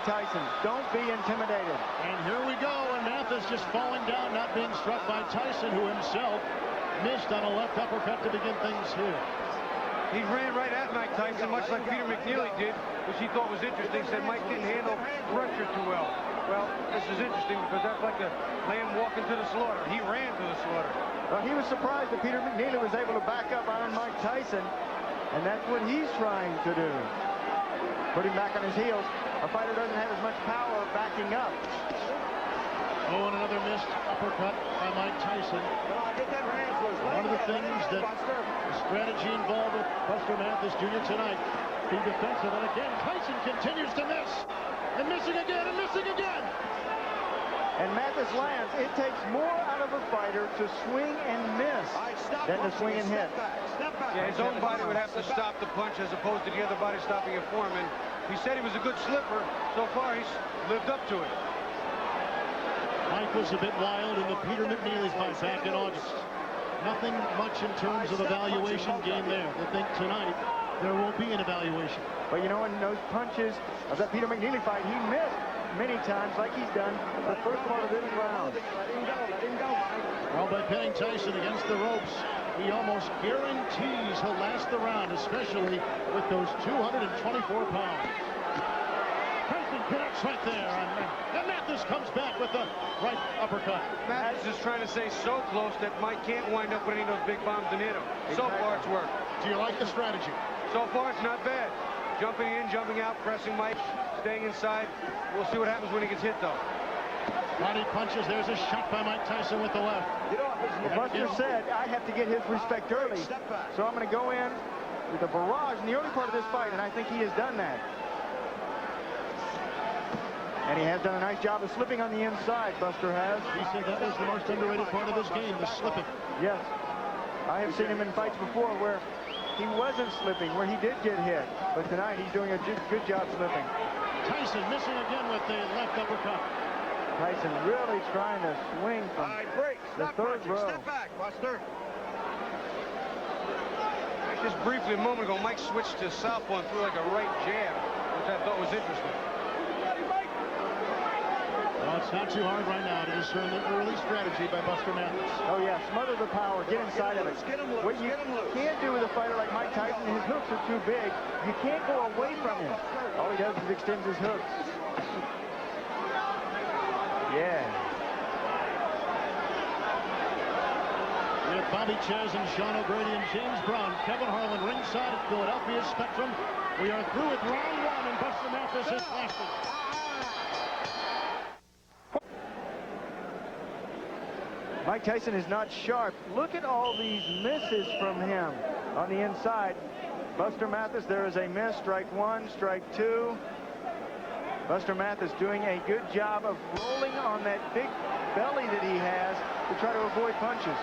Mike Tyson. Don't be intimidated. And here we go, and Mathias just falling down, not being struck by Tyson, who himself missed on a left uppercut to begin things here. He ran right at Mike Tyson, much like Peter McNeely did, which he thought was interesting. Said Mike didn't handle pressure too well. Well, this is interesting because that's like a lamb walking to the slaughter. He ran to the slaughter. Well, he was surprised that Peter McNeely was able to back up on Mike Tyson, and that's what he's trying to do. Put him back on his heels. A fighter doesn't have as much power backing up. Oh, and another missed uppercut by Mike Tyson. One of the things that the strategy involved with Buster Mathias Jr. tonight, be defensive. And again, Tyson continues to miss. And missing again, and missing again. And Mathias lands. It takes more out of a fighter to swing and miss than to swing and hit. Yeah, his own body would have to stop the punch as opposed to the other body stopping it for him. And he said he was a good slipper. So far, he's lived up to it. Mike was a bit wild in the Peter McNeely fight back in August. Nothing much in terms of evaluation game there. I think tonight there won't be an evaluation. But you know, in those punches of that Peter McNeely fight, he missed many times like he's done the first part of this round. Well, by pinning Tyson against the ropes, he almost guarantees he'll last the round, especially with those 224 pounds. Tyson connects right there, and Mathias comes back with the right uppercut. Mathias is trying to stay so close that Mike can't wind up with any of those big bombs and hit him. So far, it's worked. Do you like the strategy? So far, it's not bad. Jumping in, jumping out, pressing Mike, staying inside. We'll see what happens when he gets hit, though. Body punches. There's a shot by Mike Tyson with the left. Well, Buster said, I have to get his respect early, so I'm going to go in with a barrage in the early part of this fight, and I think he has done that. And he has done a nice job of slipping on the inside, Buster has. He said that was the most underrated part of this game, the slipping. Yes. I have seen him in fights before where he wasn't slipping, where he did get hit. But tonight he's doing a good job slipping. Tyson missing again with the left uppercut. Tyson really trying to swing from the third row. Step back, Buster. Just briefly a moment ago, Mike switched to southpaw and threw like a right jab, which I thought was interesting. Well, it's not too hard right now to discern the early strategy by Buster Mathias. Oh, yeah, smother the power, get inside of it. What you can't do with a fighter like Mike Tyson, his hooks are too big. You can't go away from him. All he does is extends his hooks. Yeah. We have Bobby Chez and Sean O'Grady and James Brown, Kevin Harlan ringside at Philadelphia Spectrum. We are through with round one, and Buster Mathias is lasting. Mike Tyson is not sharp. Look at all these misses from him on the inside. Buster Mathias, there is a miss. Strike one, strike two. Buster Mathias doing a good job of rolling on that big belly that he has to try to avoid punches.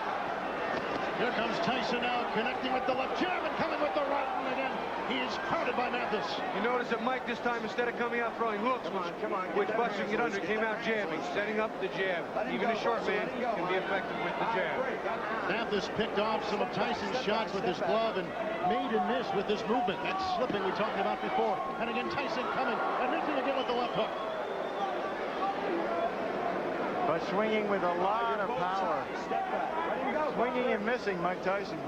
Here comes Tyson now, connecting with the left jab and coming with the right, and again, he is crowded by Mathias. You notice that Mike this time, instead of coming out throwing hooks, which Buster can get under, came out jabbing, setting up the jab. Even a short man can be effective with the jab. Mathias picked off some of Tyson's shots with his glove and made and missed with his movement. That slipping we talked about before. And again, Tyson coming and missing again with the left hook. But swinging with a lot of power. Swinging and missing, Mike Tyson.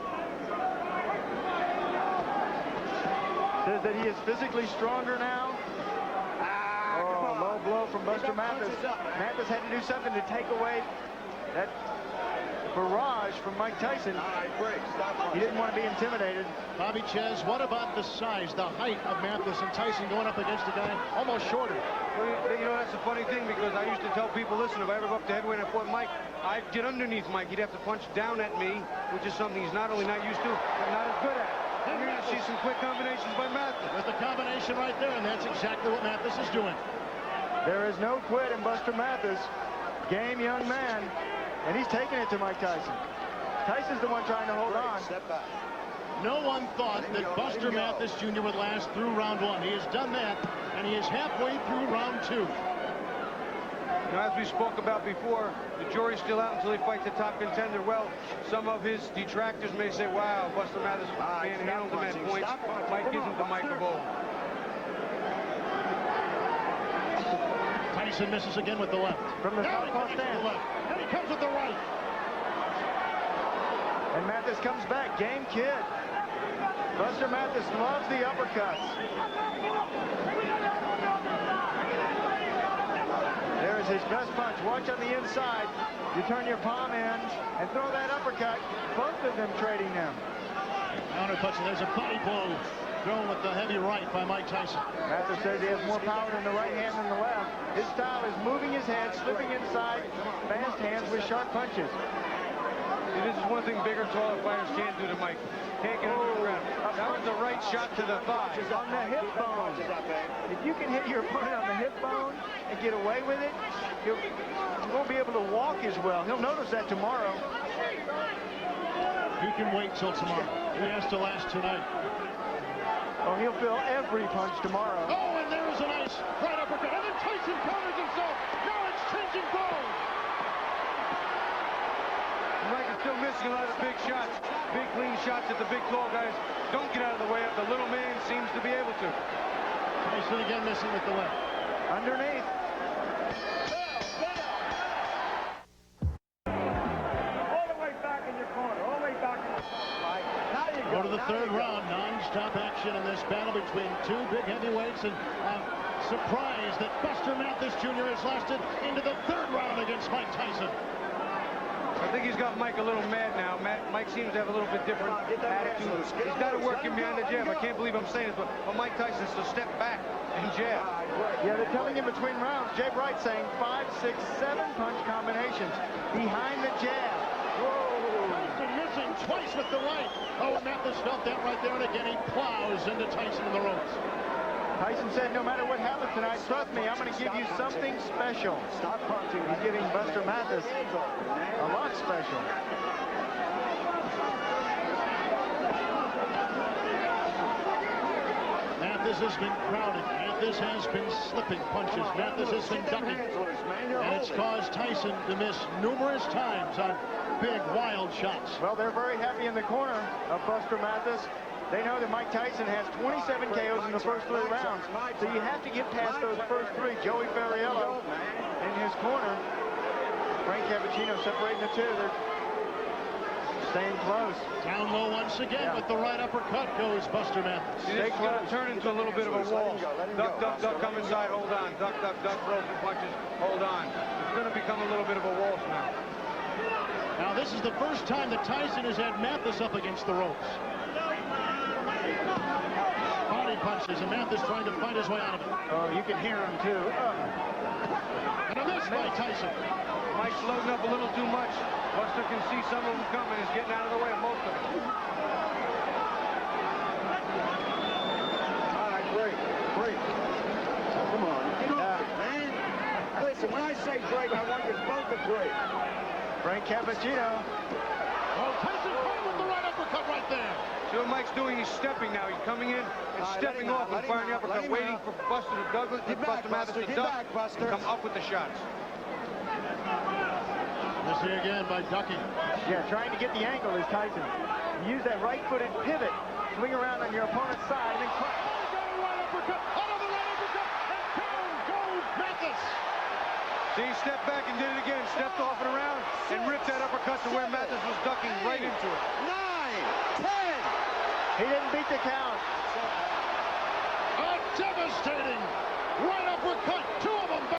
Says that he is physically stronger now. Oh, low blow from Buster Mathias. Mathias had to do something to take away that barrage from Mike Tyson. He didn't want to be intimidated. Bobby Chez, what about the size, the height of Mathias and Tyson going up against a guy almost shorter? Well, you know, that's a funny thing because I used to tell people, listen, if I ever go up to heavyweight and I fought Mike, I'd get underneath Mike. He'd have to punch down at me, which is something he's not only not used to, but not as good at. And you're going to see some quick combinations by Mathias. With the combination right there, and that's exactly what Mathias is doing. There is no quit in Buster Mathias. Game young man. And he's taking it to Mike Tyson. Tyson's the one trying to hold on. No one thought that Buster Mathias Jr. would last through round one. He has done that, and he is halfway through round two. Now, as we spoke about before, the jury's still out until he fights the top contender. Well, some of his detractors may say, wow, Buster Mathias manhandled him at points. Mike isn't the Mike of old. Tyson misses again with the left. From the Now he southpaw connects with the stance. left. And he comes with the right. And Mathis comes back. Game kid. Buster Mathis loves the uppercuts. There is his best punch. Watch on the inside. You turn your palm in and throw that uppercut. Both of them trading them. Counter punch, and there's a body blow thrown with the heavy right by Mike Tyson. Mathis says he has more power in the right hand than the left. His style is moving his head, slipping inside, fast hands with sharp punches. See, this is one thing bigger, taller fighters can't do to Mike. Can't get under the ground. That was the right shot to the thigh. On the hip bone. If you can hit your opponent on the hip bone and get away with it, he won't be able to walk as well. He'll notice that tomorrow. He can wait till tomorrow. He has to last tonight. Oh, he'll feel every punch tomorrow. Oh, and there is a nice right uppercut. And then Tyson counters himself. Now it's changing blows. Mike is still missing a lot of big shots. Big, clean shots that the big, tall guys don't get out of the way of. The little man seems to be able to. Tyson again missing with the left. Underneath. All the way back in your corner. All the way back in your corner. Now you Go to the third round. Non-stop action in this battle between two big heavyweights. And I'm surprised that Buster Mathis Jr. has lasted into the third round against Mike Tyson. I think he's got Mike a little mad now. Mike seems to have a little bit different attitude. He's got to work him behind the jab. I can't believe I'm saying this, but Mike Tyson's to step back and jab. Yeah, they're telling him between rounds. Jay Bright saying 5, 6, 7 punch combinations behind the jab. Whoa! Tyson missing twice with the right. Oh, and Mathis felt that right there, and again he plows into Tyson in the ropes. Tyson said, no matter what happens tonight, trust me, I'm going to give you something special. He's giving Buster Mathis a lot special. Mathis has been crowded. Mathis has been slipping punches. Mathis has been ducking. And it's caused Tyson to miss numerous times on big, wild shots. Well, they're very happy in the corner of Buster Mathis. They know that Mike Tyson has 27 KOs in the first 3 rounds. So you have to get past those first 3. Joey Ferriello in his corner. Frank Cappuccino separating the two. They're staying close. Down low once again with the right uppercut goes Buster Mathis. This is going to turn into a little bit of a wall. Duck, duck, duck, come inside, hold on. Duck, duck, duck, throws and punches, hold on. It's going to become a little bit of a waltz now. Now this is the first time that Tyson has had Mathis up against the ropes. Body punches, and Mathis trying to fight his way out of it. Oh, you can hear him too. And a miss by Tyson. Mike's loading up a little too much. Buster can see some of them coming. He's getting out of the way of most of them. All right, break. Break. Come on. Get off it, man. Listen, when I say break, I want you both to break. Frank Cappuccino. Oh, Tyson caught with the right uppercut right there. See what Mike's doing? He's stepping now. He's coming in and stepping off and firing the uppercut, waiting for Buster Mathis to duck and come up with the shots. This here again by ducking. Yeah, trying to get the angle is Tyson. You use that right-footed pivot, swing around on your opponent's side, and then crack. Right uppercut, another right uppercut, and down goes Mathis. See, he stepped back and did it again. Stepped off and around and ripped that uppercut to where Mathis was ducking right into it. 9, 10. He didn't beat the count. A devastating right uppercut to